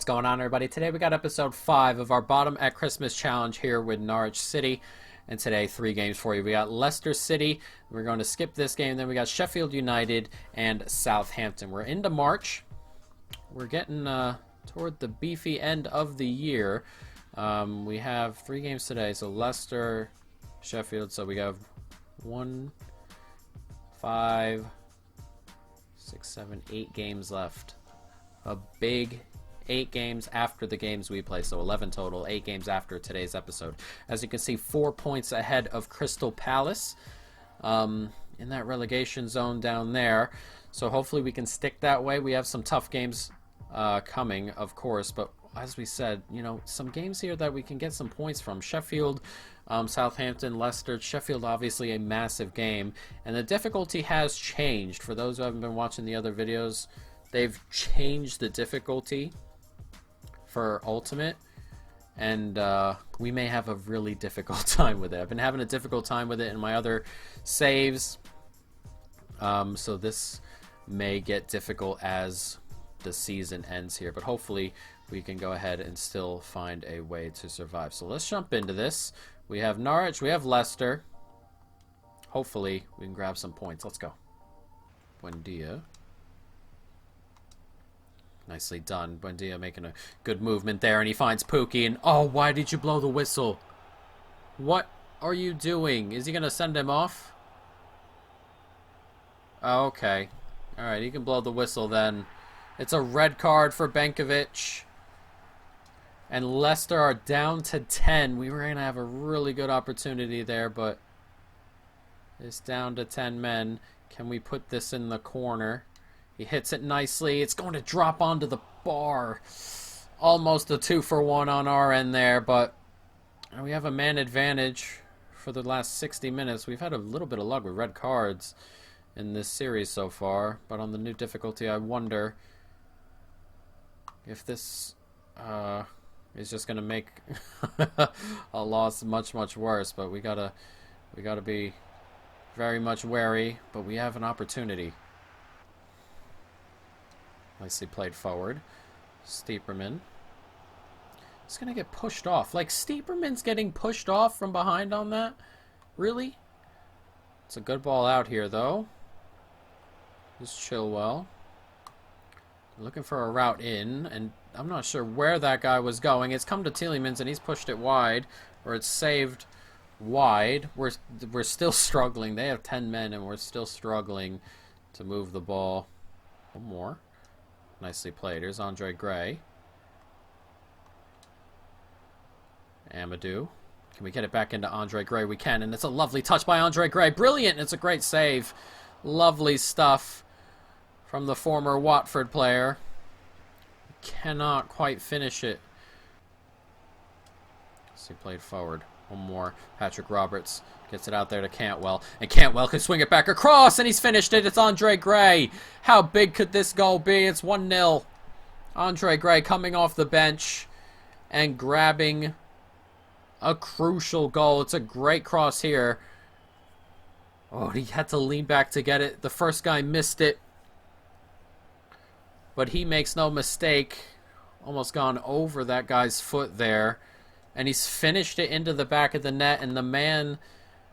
going on, everybody? Today we got episode 5 of our Bottom at Christmas challenge here with Norwich City. And today, 3 games for you. We got Leicester City. We're going to skip this game. Then we got Sheffield United and Southampton. We're into March. We're getting toward the beefy end of the year. We have 3 games today. So Leicester, Sheffield. So we have 1, 5, 6, 7, 8 games left. A big 8 games after the games we play, so 11 total, 8 games after today's episode. As you can see, 4 points ahead of Crystal Palace in that relegation zone down there. So hopefully we can stick that way. We have some tough games coming, of course, but as we said, you know, some games here that we can get some points from. Sheffield, Southampton, Leicester. Sheffield, obviously a massive game, and the difficulty has changed. For those who haven't been watching the other videos, they've changed the difficulty for Ultimate, and we may have a really difficult time with it. I've been having a difficult time with it in my other saves, so this may get difficult as the season ends here, but hopefully we can go ahead and still find a way to survive. So let's jump into this. We have Norwich, we have Leicester. Hopefully we can grab some points. Let's go. Buendia. Nicely done. Buendia making a good movement there, and he finds Pookie, and oh, why did you blow the whistle? What are you doing? Is he going to send him off? Oh, okay. Alright, he can blow the whistle then. It's a red card for Benkovic. And Leicester are down to 10. We were going to have a really good opportunity there, but it's down to 10 men. Can we put this in the corner? He hits it nicely. It's going to drop onto the bar. Almost a 2-for-1 on our end there, but we have a man advantage for the last 60 minutes. We've had a little bit of luck with red cards in this series so far, but on the new difficulty, I wonder if this is just going to make a loss much, much worse. But we gotta be very much wary, but we have an opportunity. Nicely played forward. Steeperman. It's going to get pushed off. Like, Steeperman's getting pushed off from behind on that? Really? It's a good ball out here, though. This Chilwell. Looking for a route in, and I'm not sure where that guy was going. It's come to Tielemans, and he's pushed it wide, or it's saved wide. We're still struggling. They have 10 men, and we're still struggling to move the ball. One more. Nicely played. Here's Andre Gray. Amadou. Can we get it back into Andre Gray? We can, and it's a lovely touch by Andre Gray. Brilliant! It's a great save. Lovely stuff from the former Watford player. Cannot quite finish it. So he played forward. One more. Patrick Roberts gets it out there to Cantwell. And Cantwell can swing it back across, and he's finished it. It's Andre Gray. How big could this goal be? It's 1-0. Andre Gray coming off the bench and grabbing a crucial goal. It's a great cross here. Oh, he had to lean back to get it. The first guy missed it, but he makes no mistake. Almost gone over that guy's foot there. And he's finished it into the back of the net, and the man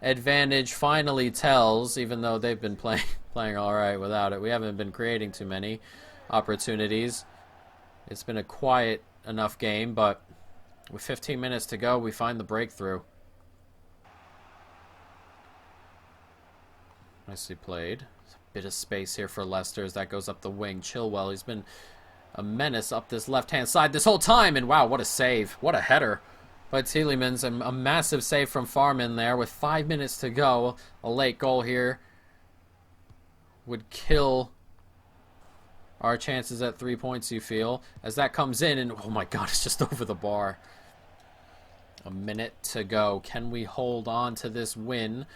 advantage finally tells, even though they've been playing all right without it. We haven't been creating too many opportunities. It's been a quiet enough game, but with 15 minutes to go, we find the breakthrough. Nicely played. A bit of space here for Leicester as that goes up the wing. Chilwell, he's been a menace up this left-hand side this whole time, and wow, what a save. What a header by Tielemans, and a massive save from Farman there with 5 minutes to go. A late goal here would kill our chances at 3 points, you feel, as that comes in, and oh my god, it's just over the bar. A minute to go. Can we hold on to this win?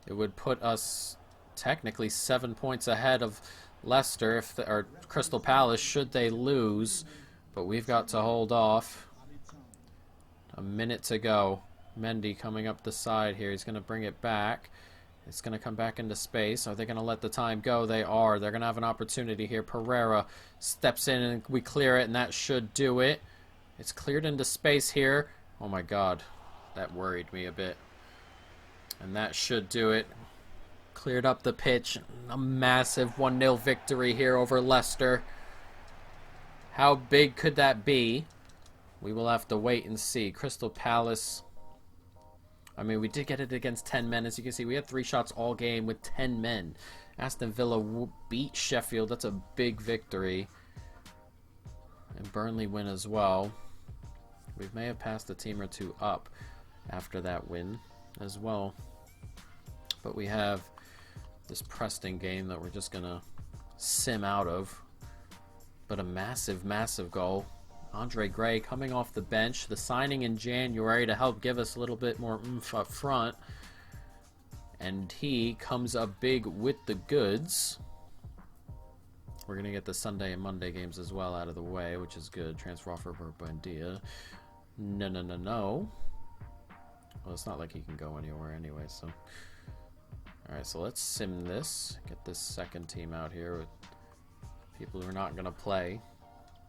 It would put us technically 7 points ahead of Leicester, or Crystal Palace, should they lose, but we've got to hold off. A minute to go. Mendy coming up the side here. He's going to bring it back. It's going to come back into space. Are they going to let the time go? They are. They're going to have an opportunity here. Pereira steps in and we clear it, and that should do it. It's cleared into space here. Oh my god. That worried me a bit. And that should do it. Cleared up the pitch. A massive 1-0 victory here over Leicester. How big could that be? We will have to wait and see. Crystal Palace. I mean, we did get it against 10 men. As you can see, we had 3 shots all game with 10 men. Aston Villa beat Sheffield. That's a big victory. And Burnley win as well. We may have passed a team or two up after that win as well. But we have this Preston game that we're just going to sim out of. But a massive, massive goal. Andre Gray coming off the bench. The signing in January to help give us a little bit more oomph up front. And he comes up big with the goods. We're going to get the Sunday and Monday games as well out of the way, which is good. Transfer offer for Buendia. No. Well, it's not like he can go anywhere anyway, so. Alright, so let's sim this. Get this second team out here with people who are not going to play.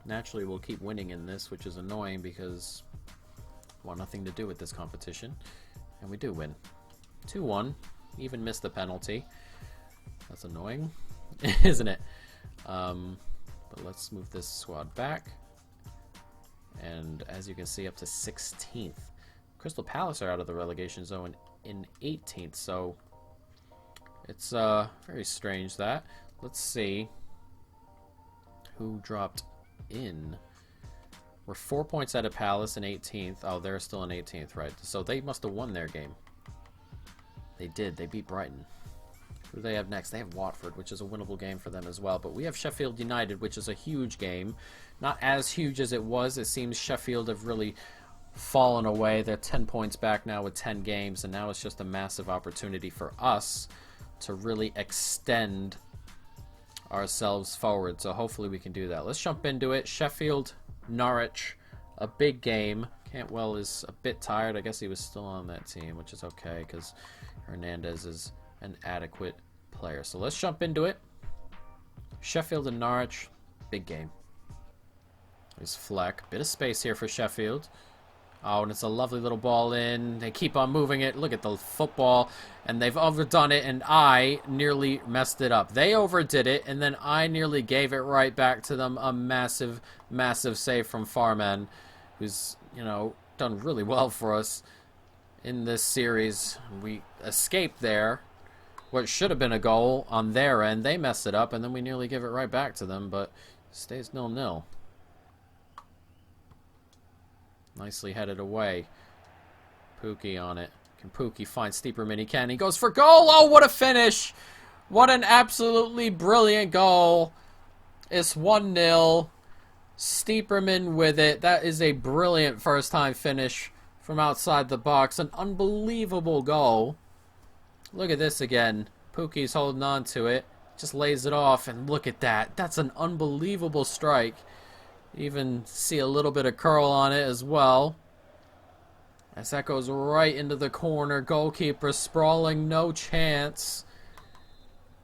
Naturally, we'll keep winning in this, which is annoying because we want nothing to do with this competition. And we do win. 2-1. Even missed the penalty. That's annoying, isn't it? But let's move this squad back. And as you can see, up to 16th. Crystal Palace are out of the relegation zone in 18th, so it's very strange that. Let's see who dropped in. We're 4 points out of Palace in 18th. Oh, they're still in 18th, right? So they must have won their game. They did. They beat Brighton. Who do they have next? They have Watford, which is a winnable game for them as well. But we have Sheffield United, which is a huge game. Not as huge as it was. It seems Sheffield have really fallen away. They're 10 points back now with 10 games. And now it's just a massive opportunity for us to really extend ourselves forward, so hopefully we can do that. Let's jump into it. Sheffield, Norwich, a big game. Cantwell is a bit tired. I guess he was still on that team, which is okay because Hernandez is an adequate player. So let's jump into it. Sheffield and Norwich, big game. There's Fleck. Bit of space here for Sheffield. Oh, and it's a lovely little ball in. They keep on moving it. Look at the football. And they've overdone it, and I nearly messed it up. They overdid it, and then I nearly gave it right back to them. A massive, massive save from Farman, who's, you know, done really well for us in this series. We escaped there. What should have been a goal on their end. They messed it up, and then we nearly give it right back to them, but it stays 0-0. Nicely headed away. Pookie on it. Can Pookie find Steeperman? He can. He goes for goal. Oh, what a finish. What an absolutely brilliant goal. It's 1-0. Steeperman with it. That is a brilliant first-time finish from outside the box. An unbelievable goal. Look at this again. Pookie's holding on to it. Just lays it off, and look at that. That's an unbelievable strike. Even see a little bit of curl on it as well. As that goes right into the corner. Goalkeeper sprawling, no chance.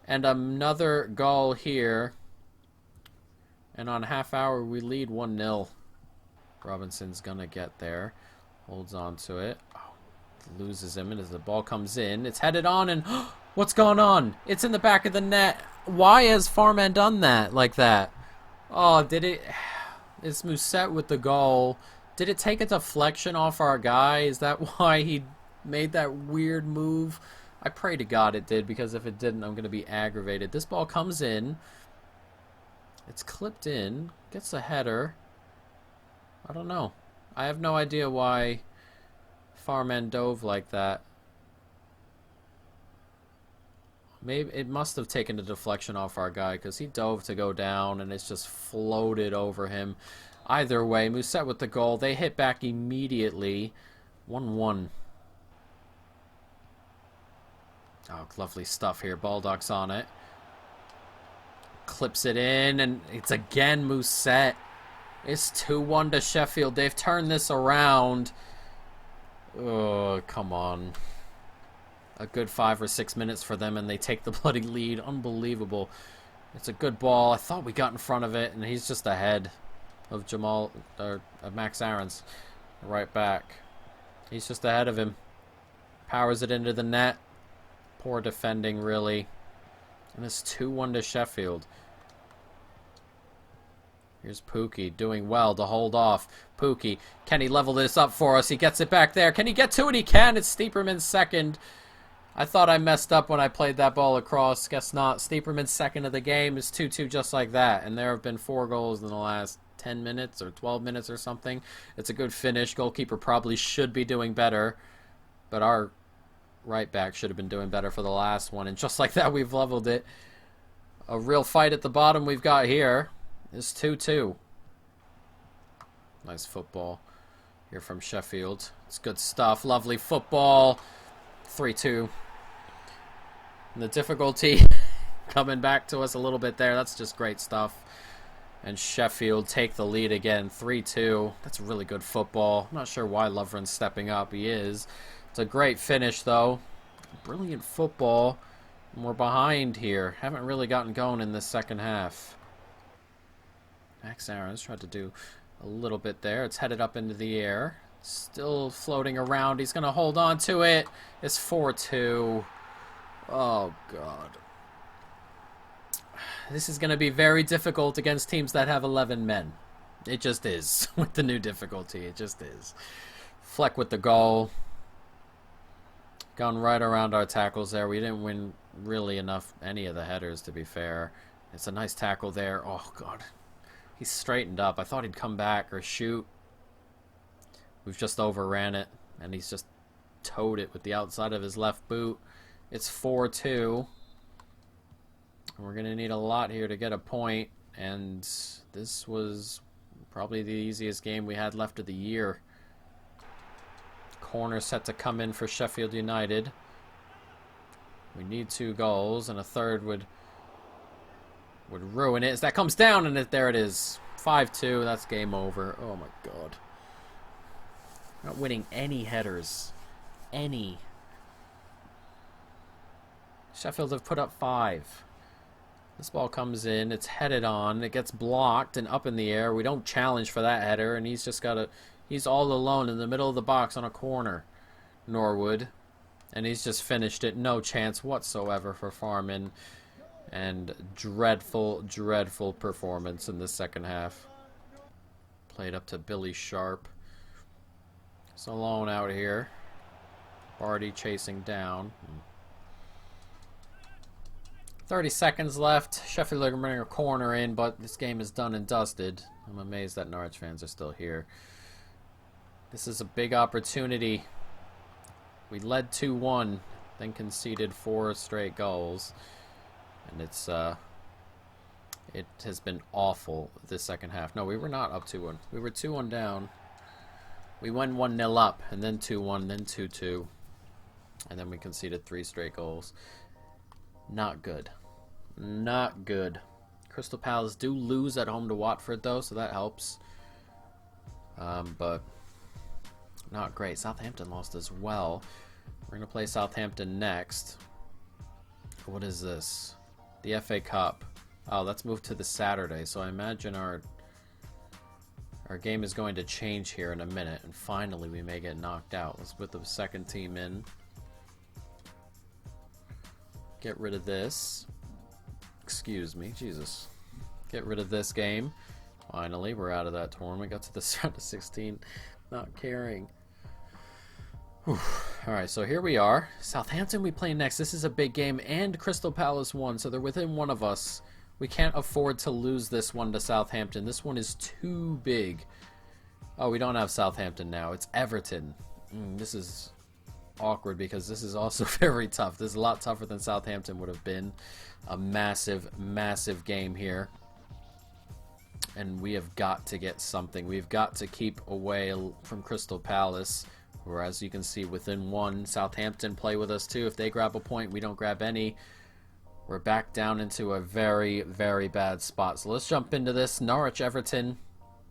And another goal here. And on half hour, we lead 1-0. Robinson's going to get there. Holds on to it. Oh, loses him, and as the ball comes in, it's headed on, and what's going on? It's in the back of the net. Why has Farman done that like that? Oh, did it... It's Musette with the goal. Did it take a deflection off our guy? Is that why he made that weird move? I pray to God it did, because if it didn't, I'm going to be aggravated. This ball comes in. It's clipped in. Gets a header. I don't know. I have no idea why Farman dove like that. Maybe it must have taken the deflection off our guy, because he dove to go down and it's just floated over him. Either way, Musette with the goal. They hit back immediately. 1-1. Oh, lovely stuff here. Baldock's on it. Clips it in, and it's again Musette. It's 2-1 to Sheffield. They've turned this around. Oh, come on. a good 5 or 6 minutes for them, and they take the bloody lead. Unbelievable. It's a good ball. I thought we got in front of it, and he's just ahead of Max Aarons, right back. He's just ahead of him. Powers it into the net. Poor defending, really. And it's 2-1 to Sheffield. Here's Pookie doing well to hold off. Pookie, can he level this up for us? He gets it back there. Can he get to it? He can. It's Steeperman's second. I thought I messed up when I played that ball across. Guess not. Steeperman's second of the game is 2-2 just like that. And there have been 4 goals in the last 10 minutes or 12 minutes or something. It's a good finish. Goalkeeper probably should be doing better. But our right back should have been doing better for the last one. And just like that, we've leveled it. A real fight at the bottom we've got here is 2-2. Nice football here from Sheffield. It's good stuff. Lovely football. 3-2. And the difficulty coming back to us a little bit there. That's just great stuff. And Sheffield take the lead again. 3-2. That's really good football. I'm not sure why Lovren's stepping up. He is. It's a great finish, though. Brilliant football. And we're behind here. Haven't really gotten going in this second half. Max Aarons tried to do a little bit there. It's headed up into the air. Still floating around. He's going to hold on to it. It's 4-2. Oh, God. This is going to be very difficult against teams that have 11 men. It just is. With the new difficulty, it just is. Fleck with the goal. Gone right around our tackles there. We didn't win really any of the headers, to be fair. It's a nice tackle there. Oh, God. He's straightened up. I thought he'd come back or shoot. We've just overran it, and he's just towed it with the outside of his left boot. It's 4-2. We're going to need a lot here to get a point, and this was probably the easiest game we had left of the year. Corner set to come in for Sheffield United. We need 2 goals, and a third would ruin it. As that comes down, and there it is. 5-2. That's game over. Oh, my God. Not winning any headers. Any. Sheffield have put up 5. This ball comes in. It's headed on. It gets blocked and up in the air. We don't challenge for that header, and he's just got to... He's all alone in the middle of the box on a corner. Norwood. And he's just finished it. No chance whatsoever for Farman. And dreadful, dreadful performance in the second half. Played up to Billy Sharp. It's alone out here. Barty chasing down. 30 seconds left. Sheffield are going to bring a corner in, but this game is done and dusted. I'm amazed that Norwich fans are still here. This is a big opportunity. We led 2-1, then conceded 4 straight goals. And it has been awful this second half. No, we were not up 2-1. We were 2-1 down. We went 1-0 up, and then 2-1, then 2-2. And then we conceded 3 straight goals. Not good. Not good. Crystal Palace do lose at home to Watford, though, so that helps. But not great. Southampton lost as well. We're going to play Southampton next. What is this? The FA Cup. Oh, let's move to the Saturday. So I imagine our game is going to change here in a minute. And finally, we may get knocked out. Let's put the second team in. Get rid of this. Excuse me. Jesus. Get rid of this game. Finally, we're out of that tournament. Got to the round of 16. Not caring. Alright, so here we are. Southampton we play next. This is a big game, and Crystal Palace won, so they're within one of us. We can't afford to lose this one to Southampton. This one is too big. Oh, we don't have Southampton now. It's Everton. This is awkward because this is also very tough. This is a lot tougher than Southampton would have been. A massive, massive game here. And we have got to get something. We've got to keep away from Crystal Palace. Whereas you can see within one, Southampton play with us too. If they grab a point, we don't grab any. We're back down into a very, very bad spot. So let's jump into this. Norwich, Everton.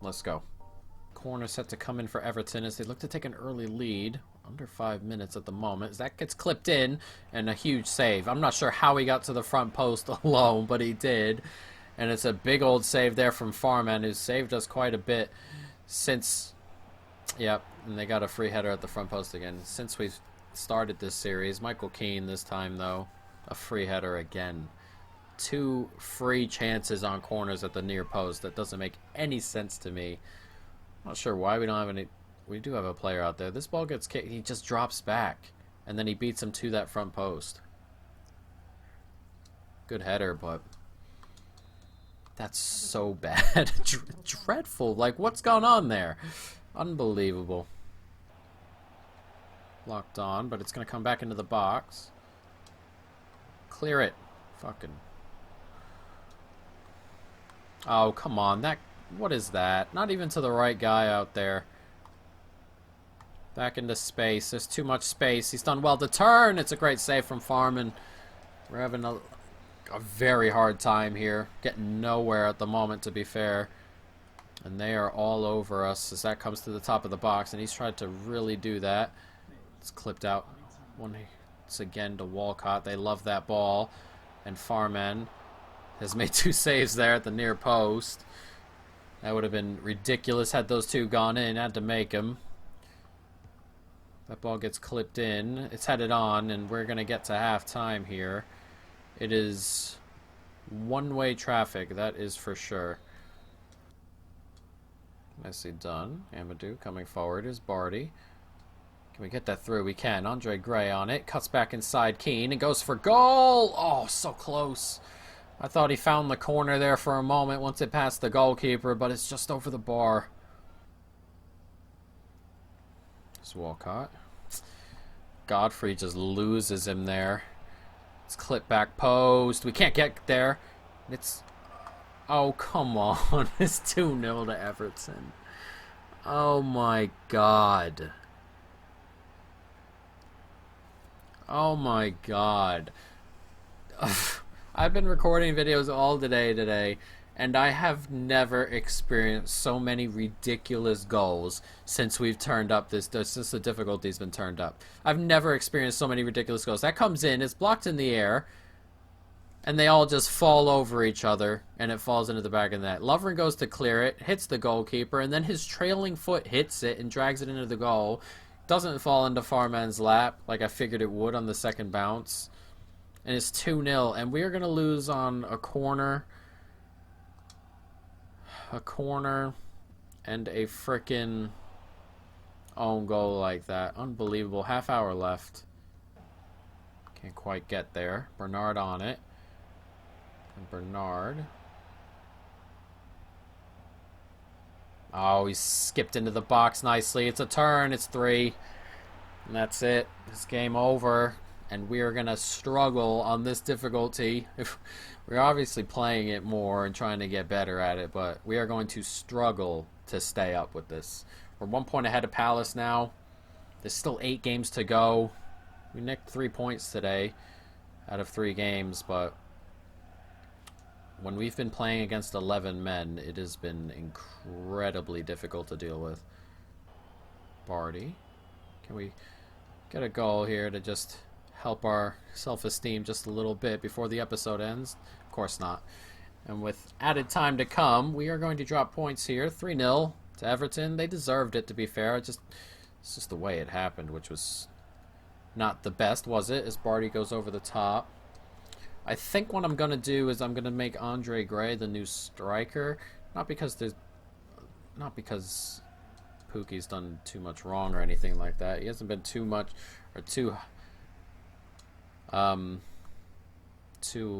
Let's go. Corner set to come in for Everton as they look to take an early lead. under 5 minutes at the moment. That gets clipped in, and a huge save. I'm not sure how he got to the front post alone, but he did. And it's a big old save there from Farman, who's saved us quite a bit since... Yep, and they got a free header at the front post again. Since we've started this series, Michael Keane this time, though, a free header again. 2 free chances on corners at the near post. That doesn't make any sense to me. Not sure why we don't have any... We do have a player out there. This ball gets kicked. He just drops back. And then he beats him to that front post. Good header, but... That's so bad. Dreadful. Like, what's going on there? Unbelievable. Locked on, but it's going to come back into the box. Clear it. Fucking... Oh, come on. That... What is that? Not even to the right guy out there. Back into space. There's too much space. He's done well to turn. It's a great save from Farman. We're having a very hard time here. Getting nowhere at the moment, to be fair. And they are all over us as that comes to the top of the box. And he's tried to really do that. It's clipped out. Once again to Walcott. They love that ball. And Farman has made 2 saves there at the near post. That would have been ridiculous had those 2 gone in. Had to make them. That ball gets clipped in. It's headed on, and we're going to get to half-time here. It is one-way traffic, that is for sure. Nicely done. Amadou coming forward is Barty. Can we get that through? We can. Andre Gray on it. Cuts back inside Keane and goes for goal. Oh, so close. I thought he found the corner there for a moment once it passed the goalkeeper, but it's just over the bar. It's Walcott. Godfrey just loses him there. It's clipped back post. We can't get there. It's... Oh, come on. It's 2-0 to Everton. Oh, my God. Oh, my God. I've been recording videos all day today, and I have never experienced so many ridiculous goals since we've turned up since the difficulty's been turned up. I've never experienced so many ridiculous goals. That comes in, it's blocked in the air, and they all just fall over each other, and it falls into the back of the net. Lovren goes to clear it, hits the goalkeeper, and then his trailing foot hits it and drags it into the goal. Doesn't fall into Farman's lap like I figured it would on the second bounce. And it's 2-0, and we are going to lose on a corner, and a frickin' own goal like that. Unbelievable. Half hour left. Can't quite get there. Bernard on it. And Bernard. Oh, he skipped into the box nicely. It's a turn. It's 3. And that's it. It's game over. And we are going to struggle on this difficulty. We're obviously playing it more and trying to get better at it, but we are going to struggle to stay up with this. We're 1 point ahead of Palace now. There's still 8 games to go. We nicked 3 points today out of 3 games, but when we've been playing against 11 men, it has been incredibly difficult to deal with. Barty. Can we get a goal here to just help our self-esteem just a little bit before the episode ends? Of course not. And with added time to come, we are going to drop points here. 3-0 to Everton. They deserved it, to be fair. It's just the way it happened, which was not the best, was it? As Barty goes over the top. I think what I'm going to do is I'm going to make Andre Gray the new striker. Not because Pookie's done too much wrong or anything like that. He hasn't been too much or too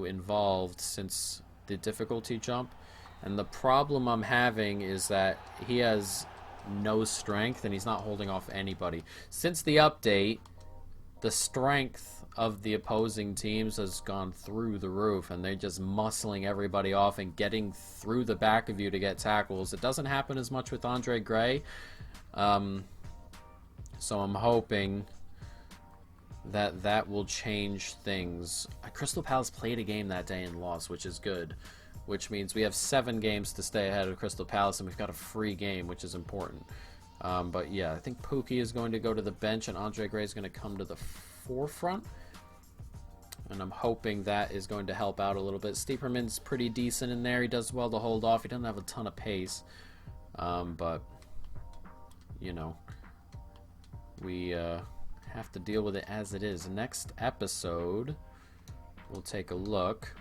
involved since the difficulty jump, and the problem I'm having is that he has no strength and he's not holding off anybody. Since the update, the strength of the opposing teams has gone through the roof, and they're just muscling everybody off and getting through the back of you to get tackles. It doesn't happen as much with Andre Gray, so I'm hoping that will change things. Crystal Palace played a game that day and lost, which is good, which means we have 7 games to stay ahead of Crystal Palace, and we've got a free game, which is important. But yeah, I think Pookie is going to go to the bench and Andre Gray is going to come to the forefront. And I'm hoping that is going to help out a little bit. Stieperman's pretty decent in there. He does well to hold off. He doesn't have a ton of pace. But, you know, we have to deal with it as it is. Next episode, we'll take a look.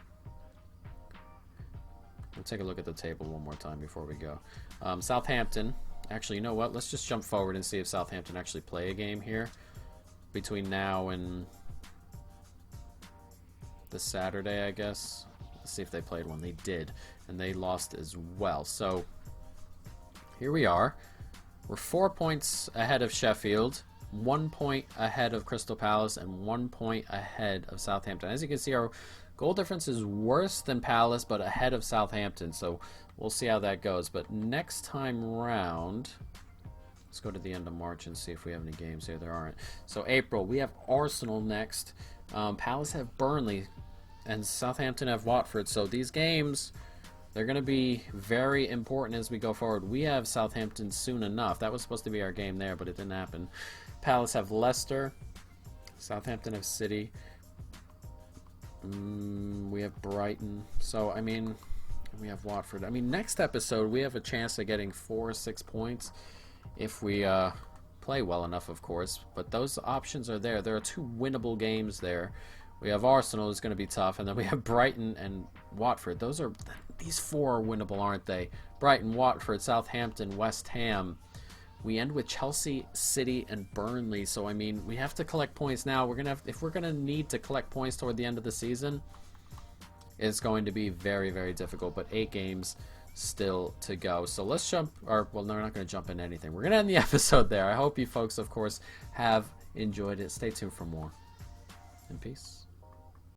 We'll take a look at the table one more time before we go. Southampton. Actually, you know what? Let's just jump forward and see if Southampton actually play a game here between now and the Saturday, I guess. Let's see if they played one. They did, and they lost as well. So here we are. We're 4 points ahead of Sheffield, 1 point ahead of Crystal Palace, and 1 point ahead of Southampton. As you can see, our goal difference is worse than Palace, but ahead of Southampton. So we'll see how that goes. But next time round, let's go to the end of March and see if we have any games here. There aren't. So April, we have Arsenal next. Palace have Burnley, and Southampton have Watford. So these games, they're going to be very important as we go forward. We have Southampton soon enough. That was supposed to be our game there, but it didn't happen. Palace have Leicester. Southampton have City. We have Brighton. So, I mean, we have Watford. I mean, next episode, we have a chance of getting 4 or 6 points if we play well enough, of course. But those options are there. There are 2 winnable games there. We have Arsenal is going to be tough, and then we have Brighton and Watford. These 4 are winnable, aren't they? Brighton, Watford, Southampton, West Ham. We end with Chelsea, City, and Burnley. So I mean, we have to collect points now. If we're gonna need to collect points toward the end of the season, it's going to be very, very difficult. But 8 games still to go. So let's jump. Well, no, we're not going to jump into anything. We're going to end the episode there. I hope you folks, of course, have enjoyed it. Stay tuned for more. And peace.